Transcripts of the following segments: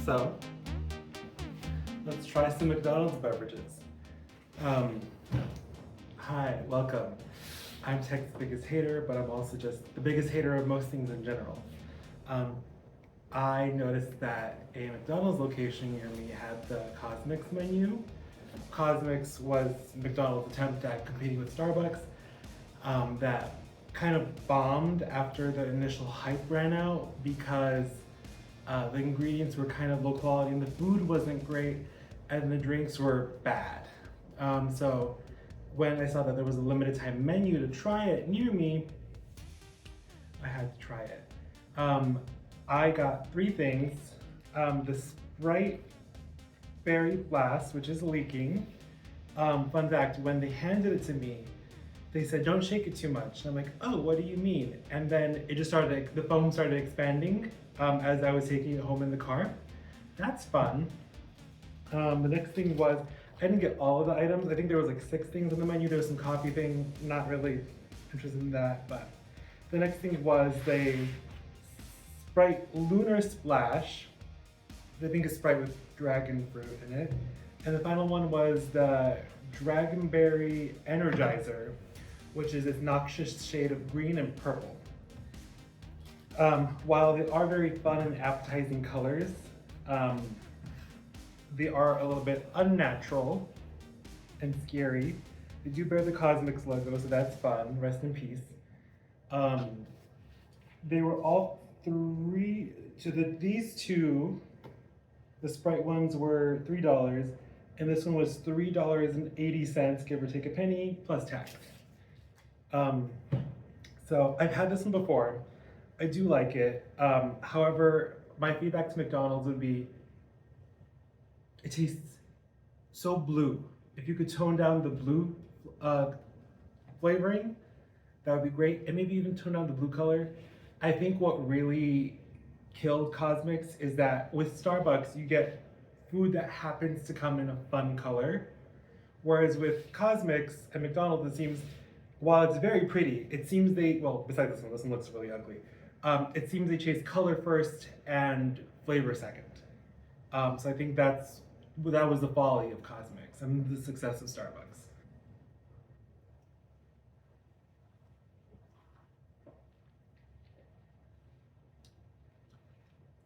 So, let's try some McDonald's beverages. Hi, welcome. I'm Tech's biggest hater, but I'm also just the biggest hater of most things in general. I noticed that a McDonald's location near me had the CosMcs menu. CosMcs was McDonald's attempt at competing with Starbucks that kind of bombed after the initial hype ran out because the ingredients were kind of low quality and the food wasn't great and the drinks were bad. So when I saw that there was a limited time menu to try it near me, I had to try it. I got three things. The Sprite Berry Blast, which is leaking. Fun fact, when they handed it to me, they said, don't shake it too much. And I'm like, oh, what do you mean? And then it just started, the foam started expanding as I was taking it home in the car. That's fun. The next thing was, I didn't get all of the items. I think there was like 6 things on the menu. There was some coffee thing, not really interested in that, but the next thing was the Sprite Lunar Splash. I think it's Sprite with dragon fruit in it. And the final one was the Dragonberry Energizer, which is this noxious shade of green and purple. While they are very fun and appetizing colors, they are a little bit unnatural and scary. They do bear the CosMcs logo, so that's fun. Rest in peace. They were all three, these two, the Sprite ones were $3, and this one was $3.80, give or take a penny, plus tax. So I've had this one before. I do like it. However, my feedback to McDonald's would be, it tastes so blue. If you could tone down the blue flavoring, that would be great. And maybe even tone down the blue color. I think what really killed CosMcs is that with Starbucks, you get food that happens to come in a fun color. Whereas with CosMcs and McDonald's, it seems, while it's very pretty, it seems they, well, besides this one looks really ugly. It seems they chase color first and flavor second. So I think that was the folly of CosMcs and the success of Starbucks.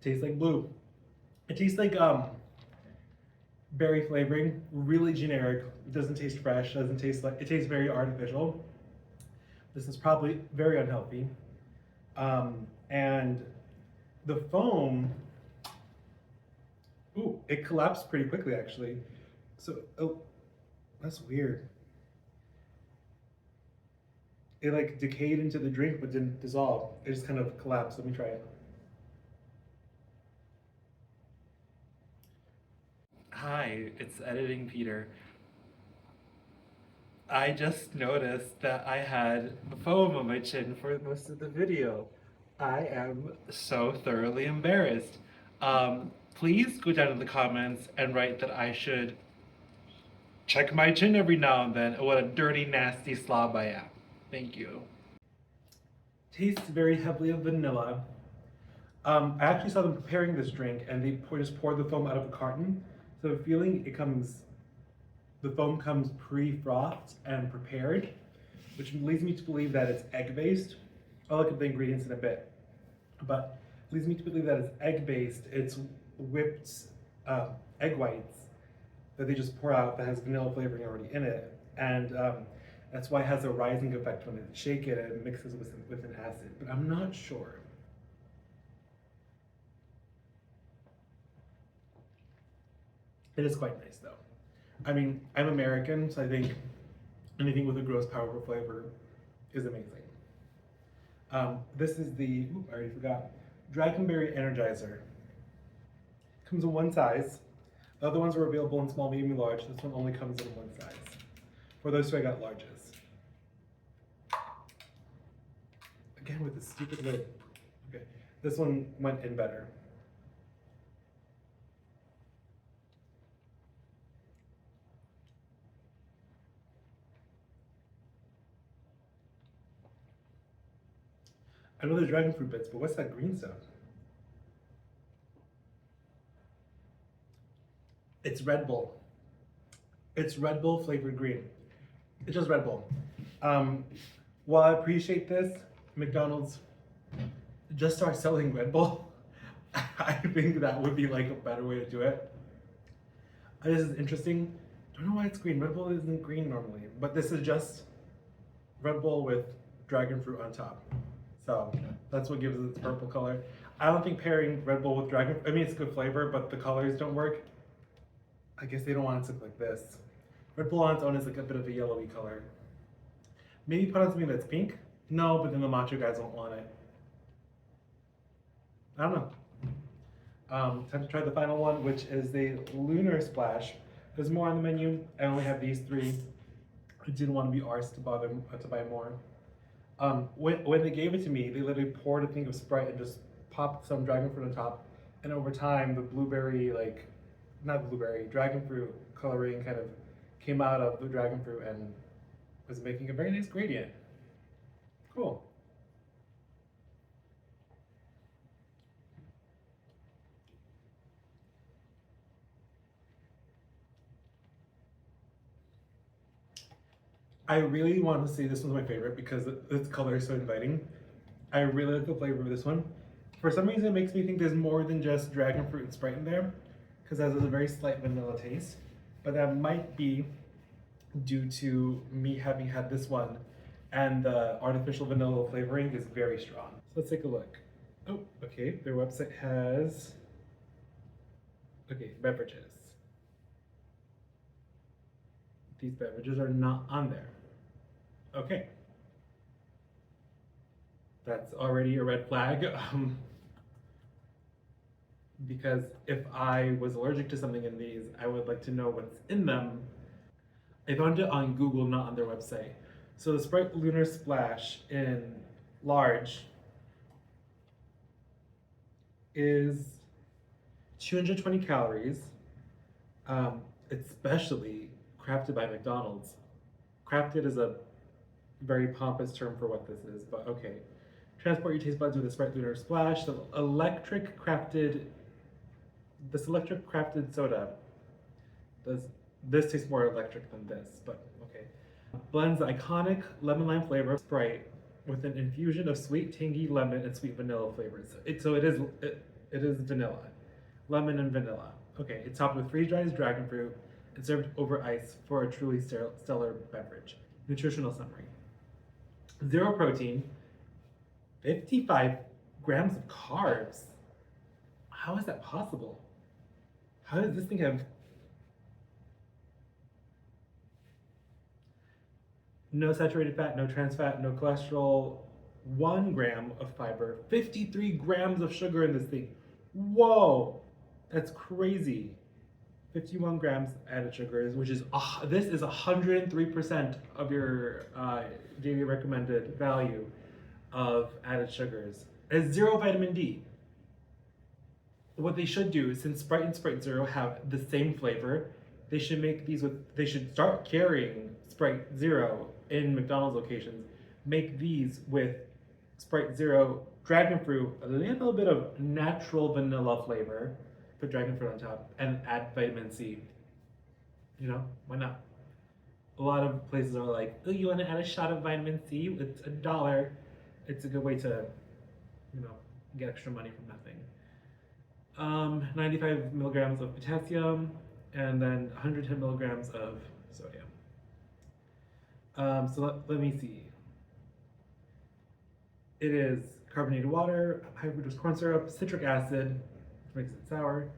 Tastes like blue. It tastes like berry flavoring, really generic. It doesn't taste fresh, doesn't taste like, it tastes very artificial. This is probably very unhealthy. And the foam, ooh, it collapsed pretty quickly actually. So, oh, that's weird. It like decayed into the drink but didn't dissolve. It just kind of collapsed. Let me try it. Hi, it's Editing Peter. I just noticed that I had foam on my chin for most of the video. I am so thoroughly embarrassed. Please go down in the comments and write that I should check my chin every now and then. What a dirty, nasty slob I am. Thank you. Tastes very heavily of vanilla. I actually saw them preparing this drink and they just poured the foam out of a carton. So the feeling the foam comes pre-frothed and prepared, which leads me to believe that it's egg-based. I'll look at the ingredients in a bit, but leads me to believe that it's egg-based. It's whipped egg whites that they just pour out that has vanilla flavoring already in it, and that's why it has a rising effect when you shake it and it mixes with an acid, but I'm not sure. It is quite nice though. I mean, I'm American, so I think anything with a gross, powerful flavor is amazing. This is the, I already forgot, Dragonberry Energizer. Comes in one size. The other ones were available in small, medium, large. This one only comes in one size. For those two, I got larges. Again, with the stupid lid. Okay, this one went in better. I know there's dragon fruit bits, but what's that green stuff? It's Red Bull. It's Red Bull flavored green. It's just Red Bull. Um, while I appreciate this, McDonald's just start selling Red Bull. I think that would be like a better way to do it. This is interesting. Don't know why it's green. Red Bull isn't green normally, but this is just Red Bull with dragon fruit on top. So that's what gives it its purple color. I don't think pairing Red Bull with dragon, I mean, it's good flavor, but the colors don't work. I guess they don't want it to look like this. Red Bull on its own is like a bit of a yellowy color. Maybe put on something that's pink? No, but then the macho guys won't want it. I don't know. Time to try the final one, which is the Lunar Splash. There's more on the menu. I only have these three. I didn't want to be arsed to bother to buy more. When they gave it to me, they literally poured a thing of Sprite and just popped some dragon fruit on top. And over time, the blueberry, like, not blueberry, dragon fruit coloring kind of came out of the dragon fruit and was making a very nice gradient. Cool. I really want to say this one's my favorite because its color is so inviting. I really like the flavor of this one. For some reason, it makes me think there's more than just dragon fruit and Sprite in there, because it has a very slight vanilla taste. But that might be due to me having had this one, and the artificial vanilla flavoring is very strong. So let's take a look. Oh, okay, their website has, okay, beverages. These beverages are not on there. Okay. That's already a red flag. Because if I was allergic to something in these, I would like to know what's in them. I found it on Google, not on their website. So the Sprite Lunar Splash in large is 220 calories. It's specially crafted by McDonald's. Crafted is a very pompous term for what this is, but okay. Transport your taste buds with a Sprite Lunar Splash. The electric crafted soda this tastes more electric than this, but okay. Blends the iconic lemon lime flavor of Sprite with an infusion of sweet, tangy lemon and sweet vanilla flavors. It is vanilla, lemon and vanilla. Okay, it's topped with freeze-dried dragon fruit and served over ice for a truly stellar beverage. Nutritional summary: 0 protein, 55 grams of carbs. How is that possible? How does this thing have no saturated fat, no trans fat, no cholesterol, 1 gram of fiber, 53 grams of sugar in this thing? Whoa, that's crazy. 51 grams added sugars, which is, this is 103% of your daily recommended value of added sugars. It has 0 vitamin D. What they should do, since Sprite and Sprite Zero have the same flavor, they should start carrying Sprite Zero in McDonald's locations. Make these with Sprite Zero, dragon fruit, a little bit of natural vanilla flavor, put dragon fruit on top, and add vitamin C. You know, why not? A lot of places are like, oh, you want to add a shot of vitamin C? It's $1. It's a good way to, you know, get extra money from nothing. 95 milligrams of potassium, and then 110 milligrams of sodium. So let me see. It is carbonated water, high fructose corn syrup, citric acid, which makes it sour,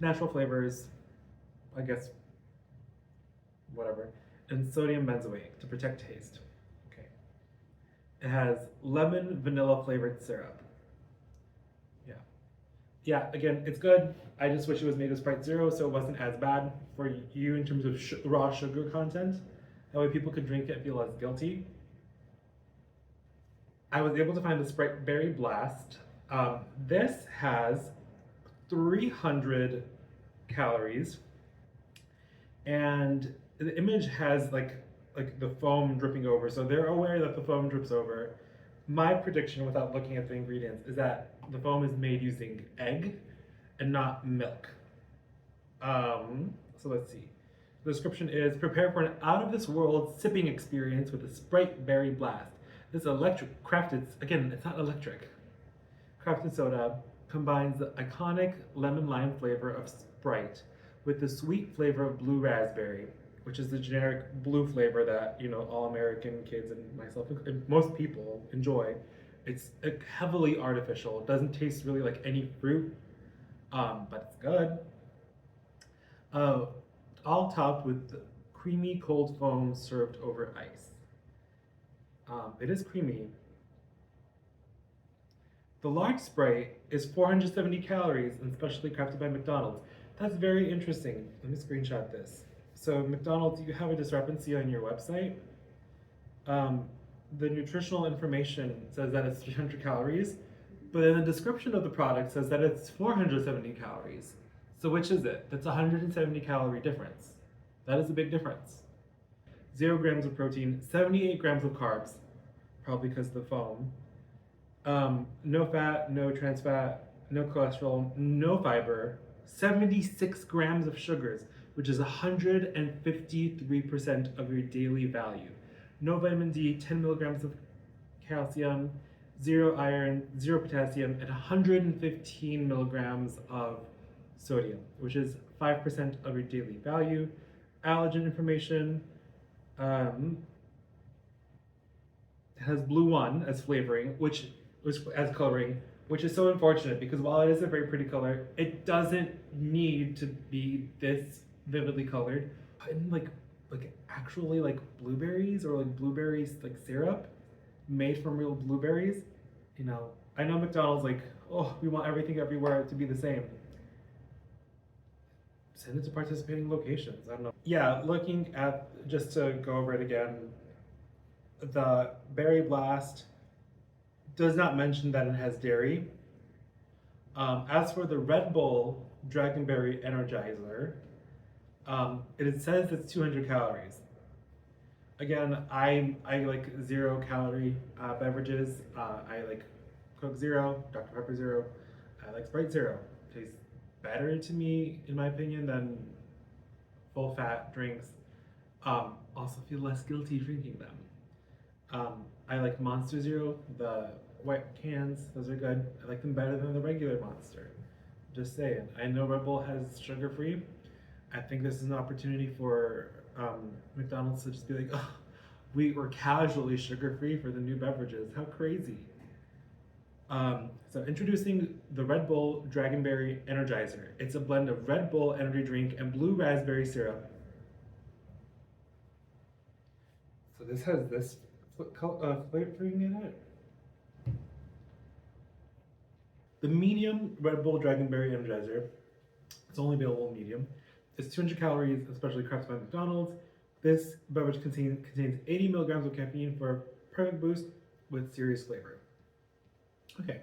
natural flavors, I guess, whatever, and sodium benzoate to protect taste. Okay. It has lemon vanilla flavored syrup. Yeah, again, it's good. I just wish it was made with Sprite Zero so it wasn't as bad for you in terms of raw sugar content. That way people could drink it and feel less guilty. I was able to find the Sprite Berry Blast. This has 300 calories, and the image has like the foam dripping over, so they're aware that the foam drips over. My prediction, without looking at the ingredients, is that the foam is made using egg and not milk. So let's see. The description is prepare for an out of this world sipping experience with a Sprite Berry Blast. This electric crafted, again, it's not electric. Crafted soda combines the iconic lemon lime flavor of Sprite with the sweet flavor of blue raspberry, which is the generic blue flavor that all American kids and myself and most people enjoy. It's heavily artificial. It doesn't taste really like any fruit, but it's good. Uh, all topped with creamy cold foam served over ice. It is creamy. The large Sprite is 470 calories and specially crafted by McDonald's. That's very interesting. Let me screenshot this. So McDonald's, you have a discrepancy on your website. The nutritional information says that it's 300 calories, but then the description of the product says that it's 470 calories. So which is it? That's a 170 calorie difference. That is a big difference. 0 grams of protein, 78 grams of carbs, probably because of the foam. No fat, no trans fat, no cholesterol, no fiber, 76 grams of sugars, which is 153% of your daily value. No vitamin D, 10 milligrams of calcium, 0 iron, 0 potassium, and 115 milligrams of sodium, which is 5% of your daily value. Allergen information, it has blue 1 as flavoring, which as coloring, which is so unfortunate because while it is a very pretty color, it doesn't need to be this vividly colored. And like actually like blueberries or like blueberries like syrup made from real blueberries. I know McDonald's like, oh, we want everything everywhere to be the same. Send it to participating locations. I don't know. Yeah, looking at, just to go over it again, the Berry Blast does not mention that it has dairy. As for the Red Bull Dragonberry Energizer, it says it's 200 calories. Again, I like 0 calorie beverages. I like Coke Zero, Dr. Pepper Zero. I like Sprite Zero. Tastes better to me, in my opinion, than full fat drinks. Also feel less guilty drinking them. I like Monster Zero, the white cans, those are good. I like them better than the regular Monster. Just saying. I know Red Bull has sugar free. I think this is an opportunity for McDonald's to just be like, oh, we were casually sugar free for the new beverages. How crazy. So introducing the Red Bull Dragonberry Energizer. It's a blend of Red Bull energy drink and blue raspberry syrup. So this has this flavoring in it. The medium Red Bull Dragonberry Energizer, it's only available in medium. It's 200 calories, especially crafted by McDonald's. This beverage contains 80 milligrams of caffeine for a perfect boost with serious flavor. Okay,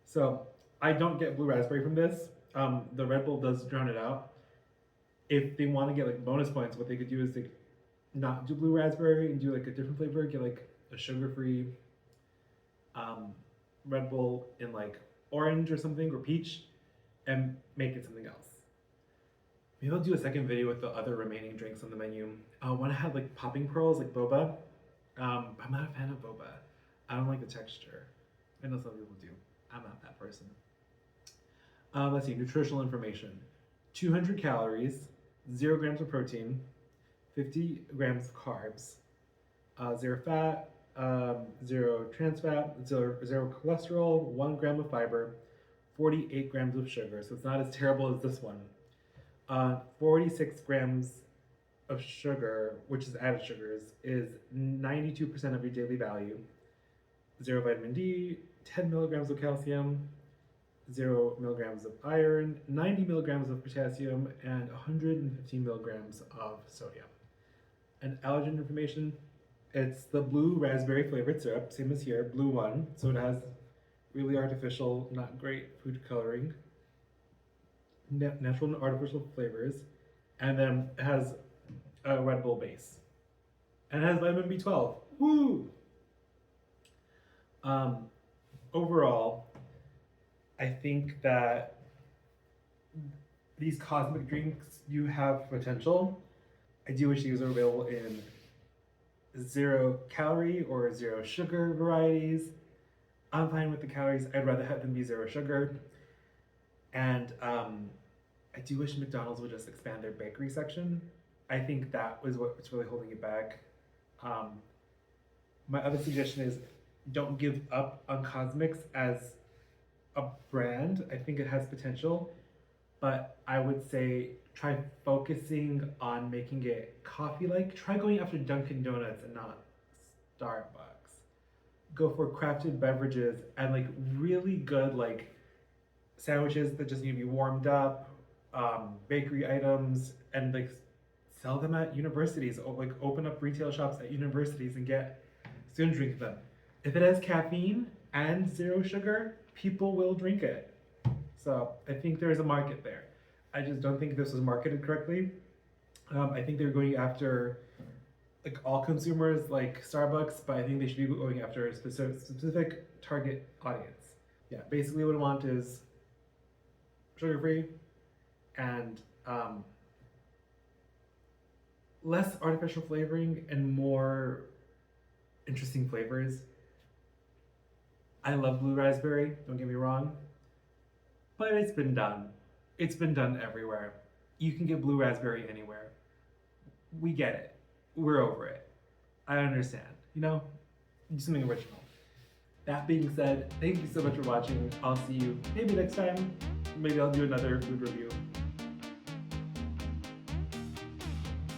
so I don't get blue raspberry from this. The Red Bull does drown it out. If they want to get like bonus points, what they could do is they not do blue raspberry and do like a different flavor, get like a sugar-free Red Bull in like orange or something, or peach, and make it something else. Maybe I'll do a second video with the other remaining drinks on the menu. I want to have like popping pearls, like boba. I'm not a fan of boba. I don't like the texture. I know some people do. I'm not that person. Let's see, nutritional information. 200 calories, 0 grams of protein, 50 grams of carbs, 0 fat, 0 trans fat, 0 cholesterol, 1 gram of fiber, 48 grams of sugar. So it's not as terrible as this one. 46 grams of sugar, which is added sugars, is 92% of your daily value. 0 vitamin D, 10 milligrams of calcium, 0 milligrams of iron, 90 milligrams of potassium, and 115 milligrams of sodium. And allergen information, it's the blue raspberry flavored syrup, same as here, blue 1, so it has really artificial, not great food coloring, natural and artificial flavors, and then it has a Red Bull base. And it has vitamin B12. Woo! Overall, I think that these cosmic drinks do have potential. I do wish these were available in 0 calorie or 0 sugar varieties. I'm fine with the calories. I'd rather have them be 0 sugar. And I do wish McDonald's would just expand their bakery section. I think that was what's really holding it back. Um, my other suggestion is don't give up on CosMcs as a brand. I think it has potential, but I would say try focusing on making it coffee-like. Try going after Dunkin' Donuts and not Starbucks. Go for crafted beverages and like really good like sandwiches that just need to be warmed up, bakery items, and like sell them at universities or like open up retail shops at universities and get students drink them. If it has caffeine and 0 sugar, people will drink it. So I think there is a market there. I just don't think this was marketed correctly. I think they're going after like all consumers like Starbucks, but I think they should be going after a specific target audience. Yeah, basically what I want is sugar-free and less artificial flavoring and more interesting flavors. I love blue raspberry, don't get me wrong, but it's been done. It's been done everywhere. You can get blue raspberry anywhere. We get it. We're over it. I understand. Do something original. That being said, thank you so much for watching. I'll see you maybe next time. Maybe I'll do another food review.